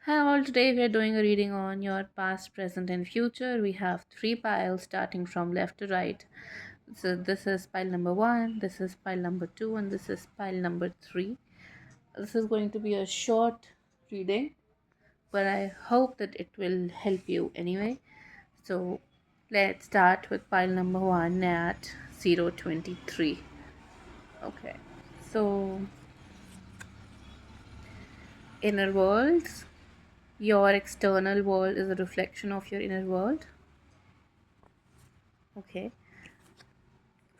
Hi all, today we are doing a reading on your past, present, and future. We have three piles starting from left to right. So this is pile number one, this is pile number two, and this is pile number three. This is going to be a short reading, but I hope that it will help you anyway. So let's start with pile number one at 023. Okay, so inner worlds. Your external world is a reflection of your inner world. Okay.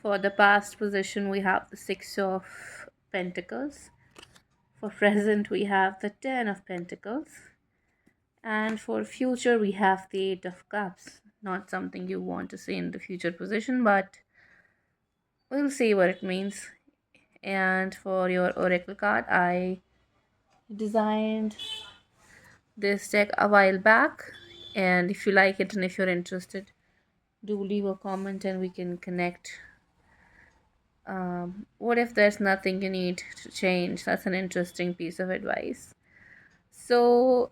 For the past position, we have the Six of Pentacles. For present, we have the Ten of Pentacles. And for future, we have the Eight of Cups. Not something you want to say in the future position, but we'll see what it means. And for your Oracle card, I designed this deck a while back. And if you like it and if you're interested, do leave a comment and we can connect. What if there's nothing you need to change? That's an interesting piece of advice. So,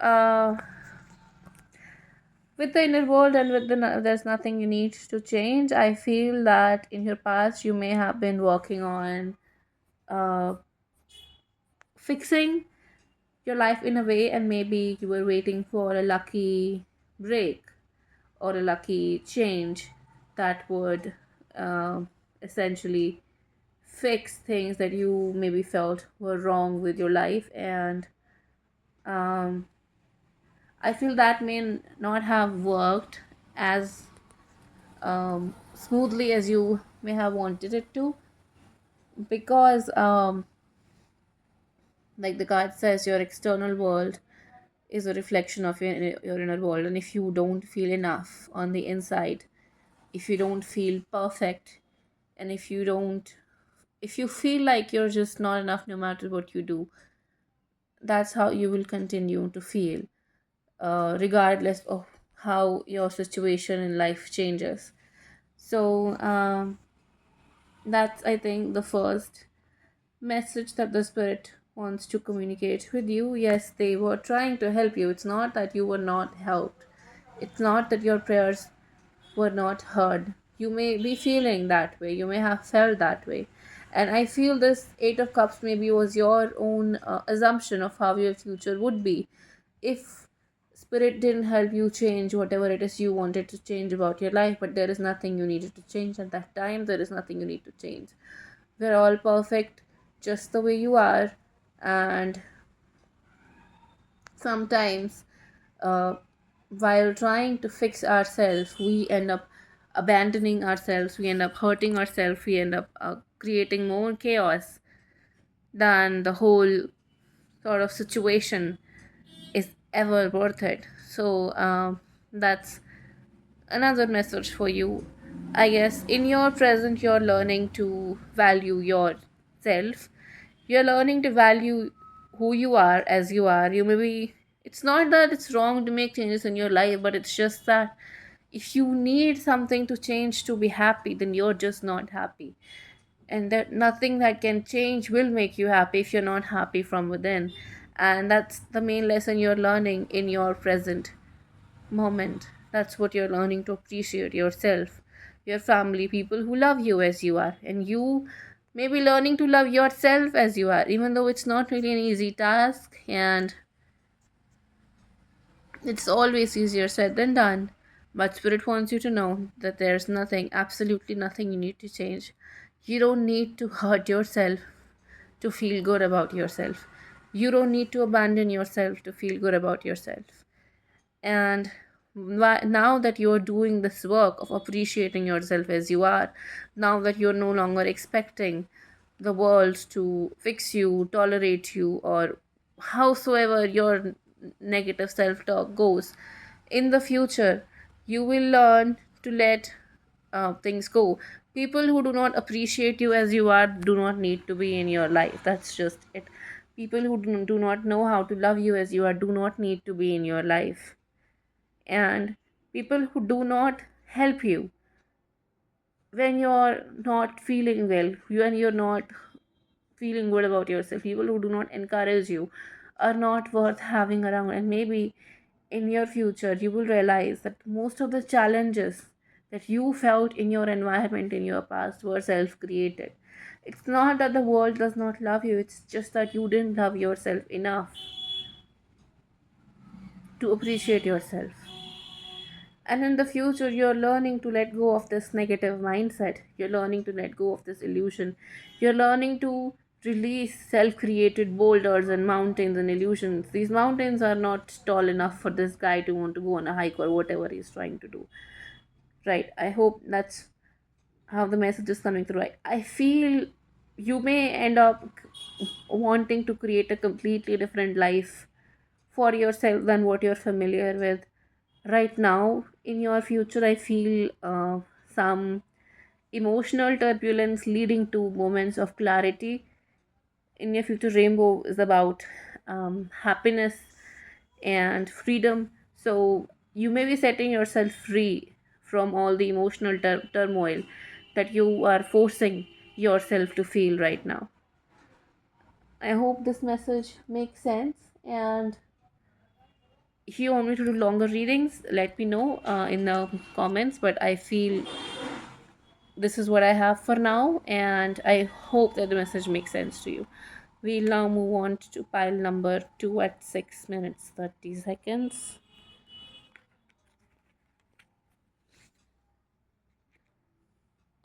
with the inner world and with there's nothing you need to change, I feel that in your past you may have been working on uh, fixing your life in a way, and maybe you were waiting for a lucky break or a lucky change that would uh, essentially fix things that you maybe felt were wrong with your life. And um, I feel that may not have worked as smoothly as you may have wanted it to, because like the card says, your external world is a reflection of your inner world. And if you don't feel enough on the inside, if you don't feel perfect, and if you feel like you're just not enough no matter what you do, that's how you will continue to feel, regardless of how your situation in life changes. So that's, I think, the first message that the spirit wants to communicate with you. Yes, they were trying to help you. It's not that you were not helped, it's not that your prayers were not heard. You may be feeling that way, you may have felt that way. And I feel this Eight of Cups maybe was your own assumption of how your future would be if spirit didn't help you change whatever it is you wanted to change about your life. But there is nothing you needed to change at that time, there is nothing you need to change. We're all perfect just the way you are. And sometimes, uh, while trying to fix ourselves, we end up abandoning ourselves, we end up hurting ourselves, we end up creating more chaos than the whole sort of situation is ever worth it. So that's another message for you. I guess in your present, you're learning to value yourself. You're learning to value who you are as you are. You maybe, it's not that it's wrong to make changes in your life, but it's just that if you need something to change to be happy, then you're just not happy. And that nothing that can change will make you happy if you're not happy from within. And that's the main lesson you're learning in your present moment. That's what you're learning, to appreciate yourself, your family, people who love you as you are. And you may be learning to love yourself as you are, even though it's not really an easy task, and it's always easier said than done. But Spirit wants you to know that there's nothing, absolutely nothing you need to change. You don't need to hurt yourself to feel good about yourself. You don't need to abandon yourself to feel good about yourself. And now that you're doing this work of appreciating yourself as you are, now that you're no longer expecting the world to fix you, tolerate you, or howsoever your negative self talk goes, in the future, you will learn to let things go. People who do not appreciate you as you are do not need to be in your life. That's just it. People who do not know how to love you as you are do not need to be in your life. And people who do not help you when you're not feeling well, when you're not feeling good about yourself, people who do not encourage you, are not worth having around. And maybe in your future, you will realize that most of the challenges that you felt in your environment in your past were self created. It's not that the world does not love you, it's just that you didn't love yourself enough to appreciate yourself. And in the future, you're learning to let go of this negative mindset. You're learning to let go of this illusion. You're learning to release self created boulders and mountains and illusions. These mountains are not tall enough for this guy to want to go on a hike or whatever he's trying to do. Right? I hope that's how the message is coming through. I feel you may end up wanting to create a completely different life for yourself than what you're familiar with right now. In your future, I feel some emotional turbulence leading to moments of clarity. In your future, rainbow is about happiness and freedom. So you may be setting yourself free from all the emotional turmoil that you are forcing yourself to feel right now. I hope this message makes sense. And if you want me to do longer readings, let me know in the comments. But I feel this is what I have for now, and I hope that the message makes sense to you. We'll now move on to pile number 2 at 6 minutes 30 seconds.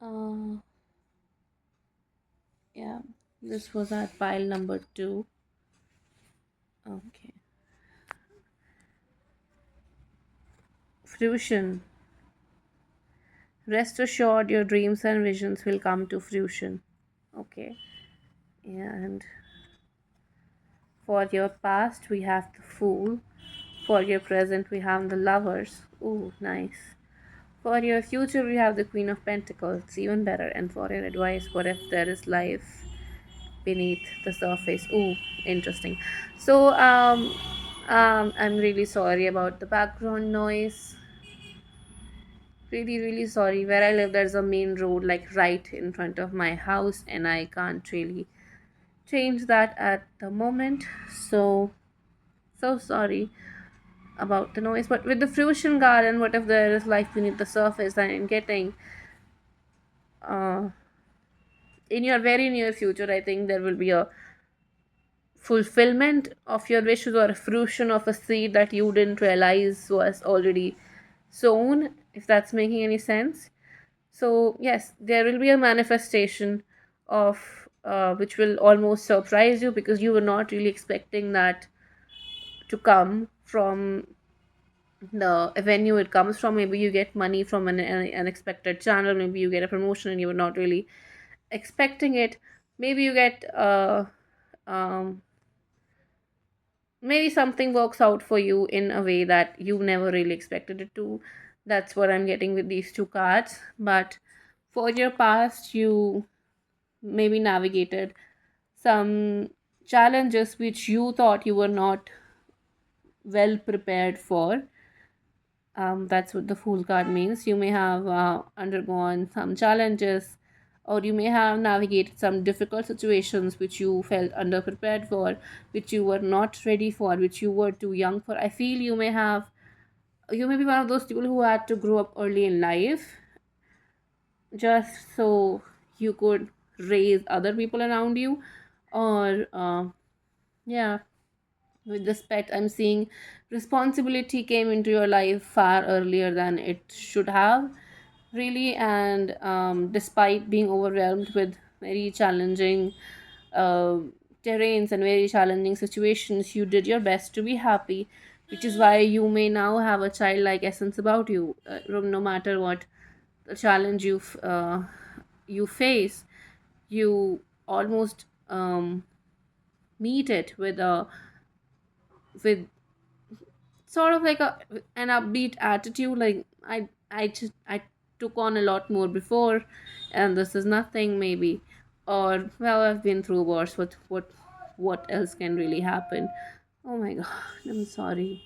Uh, yeah, this was at pile number 2. Okay. Fruition. Rest assured, your dreams and visions will come to fruition. Okay. And for your past, we have the Fool. For your present, we have the Lovers. Ooh, nice. For your future, we have the Queen of Pentacles, even better. And for your advice, what if there is life beneath the surface? Ooh, interesting. So, I'm really sorry about the background noise. Really, really sorry. Where I live, there's a main road like right in front of my house, and I can't really change that at the moment. So, so sorry about the noise. But with the fruition garden, what if there is life beneath the surface? I'm getting uh, in your very near future, I think there will be a fulfillment of your wishes or a fruition of a seed that you didn't realize was already sown, if that's making any sense. So, yes, there will be a manifestation of which will almost surprise you because you were not really expecting that to come from the avenue it comes from. Maybe you get money from an unexpected channel, maybe you get a promotion and you were not really expecting it. Maybe you get um, maybe something works out for you in a way that you never really expected it to. That's what I'm getting with these two cards. But for your past, you maybe navigated some challenges which you thought you were not well prepared for. That's what the Fool card means. You may have undergone some challenges, or you may have navigated some difficult situations which you felt underprepared for, which you were not ready for, which you were too young for. I feel you may be one of those people who had to grow up early in life just so you could raise other people around you, or yeah, with this pet, I'm seeing responsibility came into your life far earlier than it should have, really. And despite being overwhelmed with very challenging uh, terrains and very challenging situations, you did your best to be happy, which is why you may now have a childlike essence about you. No matter what the challenge you face, you almost meet it with sort of like an upbeat attitude, like I took on a lot more before, and this is nothing, maybe. Or, well, I've been through worse. What else can really happen? Oh my god, I'm sorry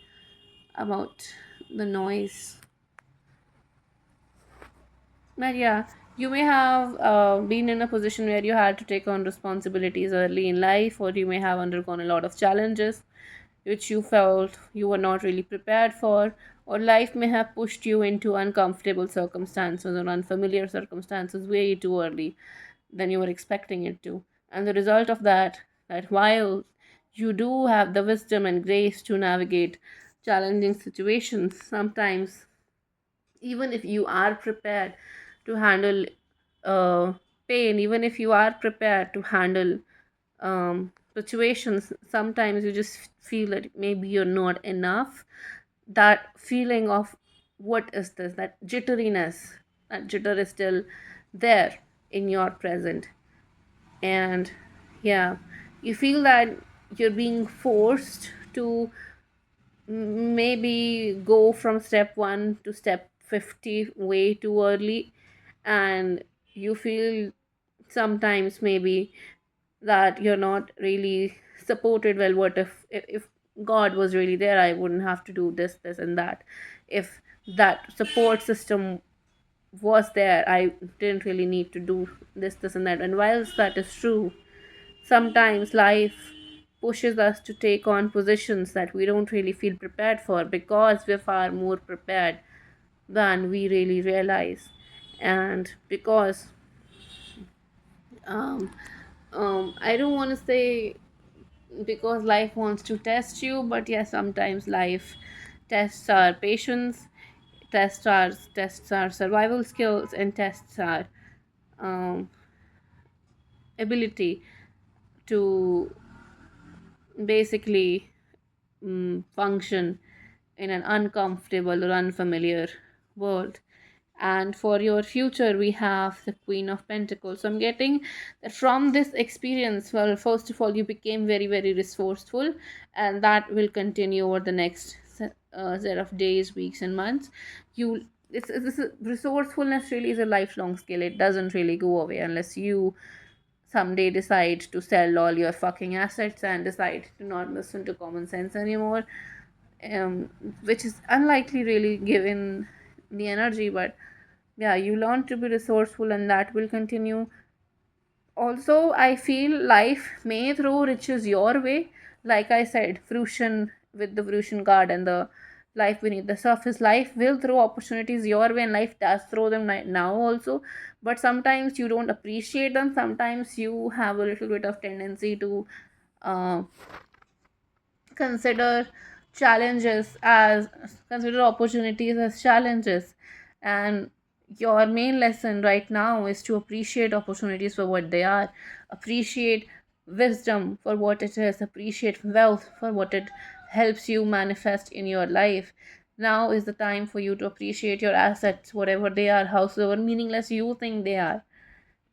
about the noise. But yeah, You may have been in a position where you had to take on responsibilities early in life, or you may have undergone a lot of challenges which you felt you were not really prepared for, or life may have pushed you into uncomfortable circumstances or unfamiliar circumstances way too early than you were expecting it to. And the result of that, that while you do have the wisdom and grace to navigate challenging situations, sometimes even if you are prepared to handle uh, pain, even if you are prepared to handle situations, sometimes you just feel that maybe you're not enough. That feeling of what is this, that jitteriness, that jitter is still there in your present. And yeah, you feel that you're being forced to maybe go from step 1 to step 50 way too early, and you feel sometimes maybe that you're not really supported well. What if God was really there, I wouldn't have to do this and that. If that support system was there, I didn't really need to do this and that. And whilst that is true, sometimes life pushes us to take on positions that we don't really feel prepared for, because we're far more prepared than we really realize. And because um, I don't want to say because life wants to test you, but yes, sometimes life tests our patience, tests our survival skills, and tests our um, ability to basically function in an uncomfortable or unfamiliar world. And for your future, we have the Queen of Pentacles. So I'm getting that from this experience, well, first of all, you became very, very resourceful, and that will continue over the next set of days, weeks, and months. You this resourcefulness really is a lifelong skill. It doesn't really go away unless you someday decide to sell all your fucking assets and decide to not listen to common sense anymore, um, which is unlikely really given the energy. But yeah, you learn to be resourceful, and that will continue. Also, I feel life may throw riches your way. Like I said, fruition, with the fruition card and the life beneath the surface, life will throw opportunities your way, and life does throw them now also. But sometimes you don't appreciate them. Sometimes you have a little bit of tendency to uh, consider consider opportunities as challenges. And your main lesson right now is to appreciate opportunities for what they are, appreciate wisdom for what it is, appreciate wealth for what it helps you manifest in your life. Now is the time for you to appreciate your assets, whatever they are, howsoever meaningless you think they are.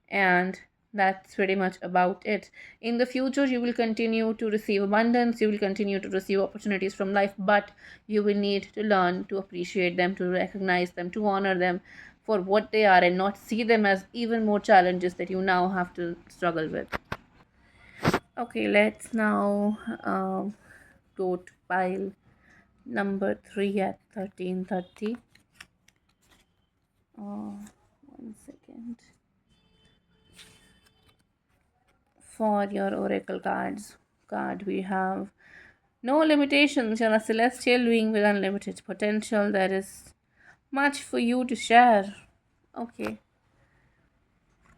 And that's pretty much about it. In the future, you will continue to receive abundance, you will continue to receive opportunities from life, but you will need to learn to appreciate them, to recognize them, to honor them for what they are, and not see them as even more challenges that you now have to struggle with. Okay, let's now go to pile number 3 at 1330. 1 second. For your oracle card, we have no limitations. You're a celestial being with unlimited potential. There is much for you to share. Okay.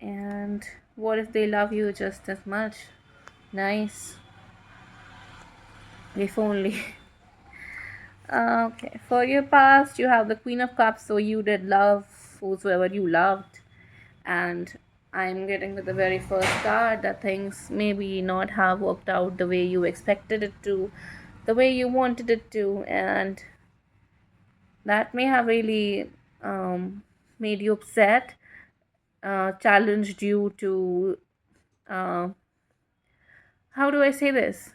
And what if they love you just as much? Nice. If only. Okay. For your past, you have the Queen of Cups, so you did love whosoever you loved. And I'm getting with the very first card that things maybe not have worked out the way you expected it to, the way you wanted it to, and that may have really made you upset, challenged you to, uh, how do I say this?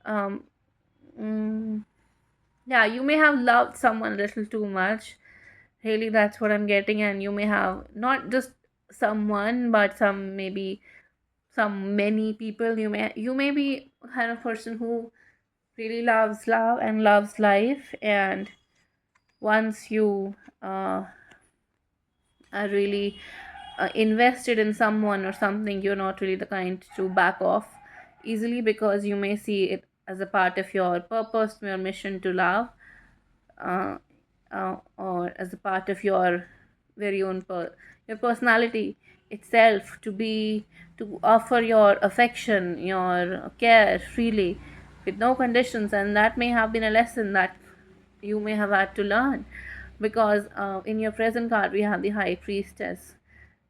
Um, mm, yeah, you may have loved someone a little too much. Really, that's what I'm getting, and you may have not just someone, but some many people. You may be a kind of person who really loves love and loves life, and once you are really invested in someone or something, you're not really the kind to back off easily, because you may see it as a part of your purpose, your mission to love, uh, or as a part of your very own your personality itself, to be, to offer your affection, your care freely with no conditions. And that may have been a lesson that you may have had to learn, because in your present card we have the high priestess.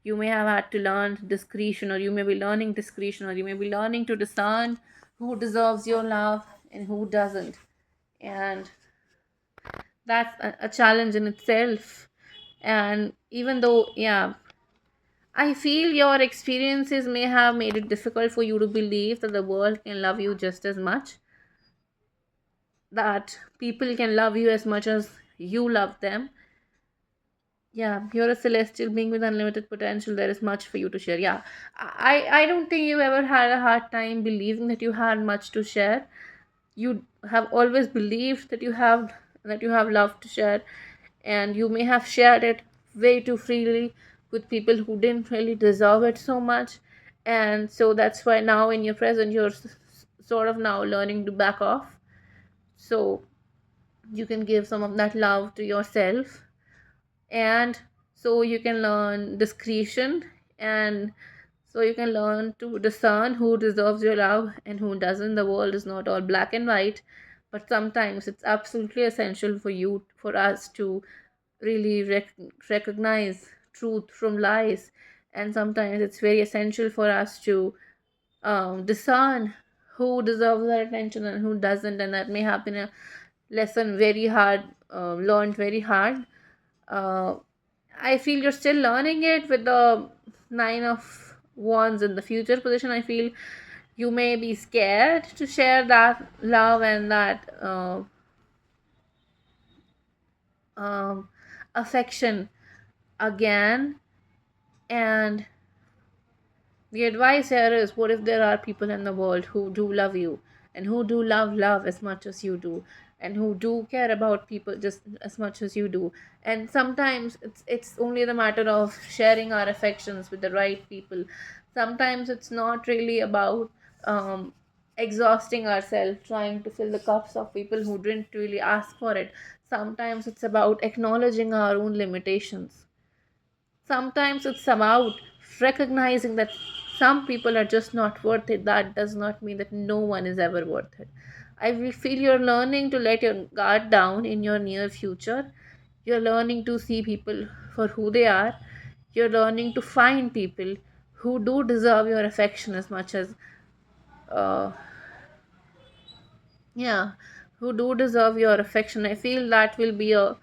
You may have had to learn discretion, or you may be learning discretion, or you may be learning to discern who deserves your love and who doesn't. And that's a challenge in itself. And even though, yeah, I feel your experiences may have made it difficult for you to believe that the world can love you just as much, that people can love you as much as you love them. Yeah, you're a celestial being with unlimited potential. There is much for you to share. Yeah, I don't think you ever had a hard time believing that you had much to share. You have always believed that you have love to share, and you may have shared it way too freely with people who didn't really deserve it so much. And so that's why now in your present you're sort of now learning to back off, so you can give some of that love to yourself. And so you can learn discretion, and so you can learn to discern who deserves your love and who doesn't. The world is not all black and white, but sometimes it's absolutely essential for us to really recognize truth from lies. And sometimes it's very essential for us to discern who deserves our attention and who doesn't. And that may have been a lesson very hard, learned very hard. uh, I feel you're still learning it with the nine of wands in the future position. I feel you may be scared to share that love and that um, affection again. And the advice here is, what if there are people in the world who do love you, and who do love as much as you do, and who do care about people just as much as you do. And sometimes it's only the matter of sharing our affections with the right people. Sometimes it's not really about exhausting ourselves trying to fill the cups of people who didn't really ask for it. Sometimes it's about acknowledging our own limitations. Sometimes it's about recognizing that some people are just not worth it. That does not mean that no one is ever worth it. I will feel you're learning to let your guard down in your near future. You're learning to see people for who they are. You're learning to find people who do deserve your affection as much as, uh, yeah, who do deserve your affection. I feel that will be a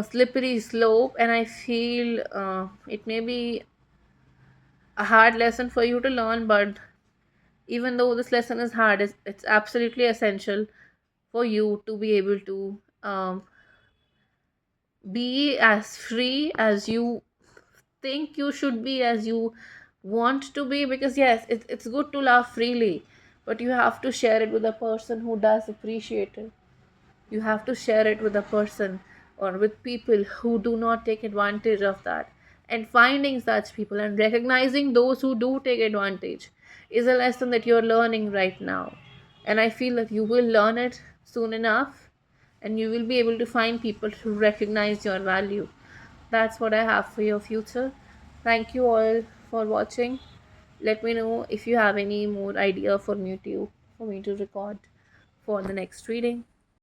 slippery slope, and I feel it may be a hard lesson for you to learn. But even though this lesson is hard, it's absolutely essential for you to be able to be as free as you think you should be, as you want to be. Because yes, it's good to love freely, but you have to share it with a person who does appreciate it. You have to share it with a person or with people who do not take advantage of that. And finding such people and recognizing those who do take advantage is a lesson that you're learning right now. And I feel that you will learn it soon enough, and you will be able to find people who recognize your value. That's what I have for your future. Thank you all for watching. Let me know if you have any more idea for me to record for the next reading.